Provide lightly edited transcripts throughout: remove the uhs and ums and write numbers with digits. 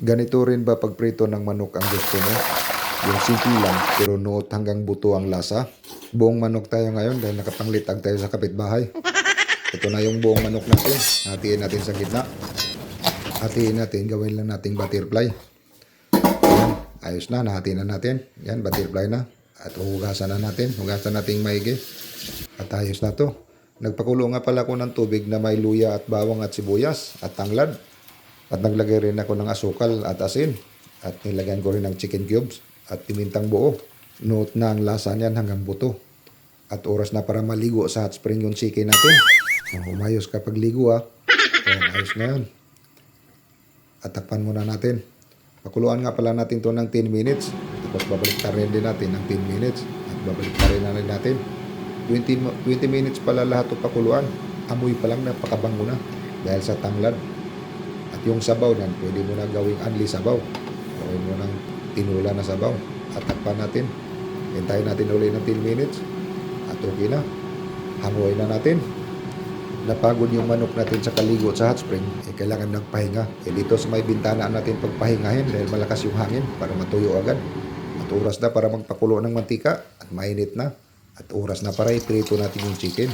Ganito rin ba pagprito ng manok ang gusto mo? Yung siki lang, pero noot hanggang buto ang lasa. Buong manok tayo ngayon dahil nakapanglitag tayo sa kapitbahay. Ito na yung buong manok natin. Hatiin natin sa gitna. Hatiin natin, gawin lang nating butterfly. Ayan, ayos na, nahatiin na natin. Yan, butterfly na. At hugasan na natin. Hugasan natin maigi. At ayos na to. Nagpakulo nga pala ako ng tubig na may luya at bawang at sibuyas at tanglad. At naglagay rin ako ng asukal at asin. At nilagyan ko rin ng chicken cubes at pimintang buo. Note na ang lasa niyan hanggang buto. At oras na para maligo sa hot spring yung chicken natin. Umayos kapag ligo ha. Ayan, ayos na yun. At takpan muna natin. Pakuluan nga pala natin to ng 10 minutes. Tapos babalik rin din natin ng 10 minutes. At babalik rin na rin natin. 20 minutes pala lahat ito pakuluan. Amoy pa lang napakabango na. Dahil sa tanglad. At yung sabaw nan, pwede mo na gawing anli sabaw. Gawin mo ng tinula na sabaw. At takpan natin. Hintayin natin ulit ng 10 minutes. At okay na. Hangoy na natin. Napagod yung manok natin sa kaligo sa hot spring, kailangan nagpahinga. Dito sa may bintana natin pagpahingahin dahil malakas yung hangin para matuyo agad. At oras na para magpakulo ng mantika at mainit na. At oras na para iprito natin yung chicken.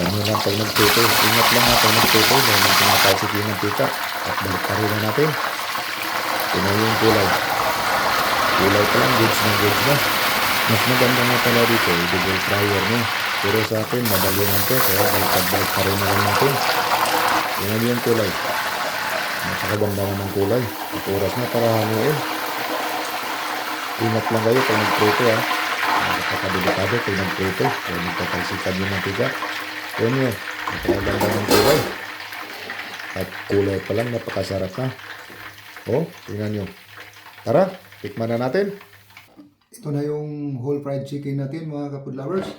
Ganyan lang pag nagprito. Ingat lang nga pag nagprito dahil magpinatalsik yung mantika. At balik pa rin na natin. Tingnan yung kulay. Kulay pa lang, goods na. Mas maganda nga pala dito, i-double fryer mo. Pero sa akin, madali lang ito. Kaya balik pa rin na lang natin. Yan yung kulay. Napakaganda ng kulay. At oras na para hanguin. Ingat lang kayo pag nagprito ha. Napakadelikado pag nagprito. Kaya nagtatalsikan yung mantika. Yan yun. Napakaganda ng kulay. At kulay pa lang, napakasarap na. O, tingnan nyo. Tara, tikman na natin. Ito na yung whole fried chicken natin mga ka-food lovers.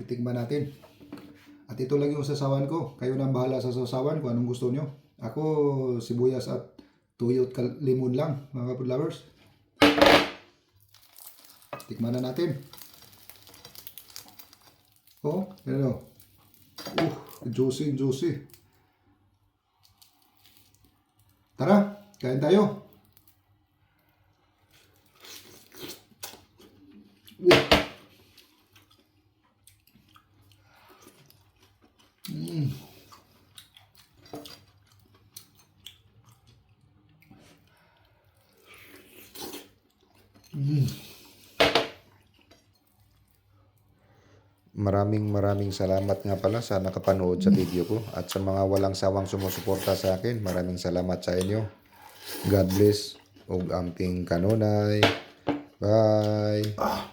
Titigman natin. At ito lang yung sasawan ko. Kayo na bahala sa sasawan kung anong gusto nyo. Ako, sibuyas at tuyo at limon lang mga ka-food lovers. Tikman na natin. Oh, yan o. Juicy. Tara, kain tayo. Maraming salamat nga pala sa nakapanood sa video ko at sa mga walang sawang sumusuporta sa akin. Maraming salamat sa inyo. God bless ug amping kanunay. Bye.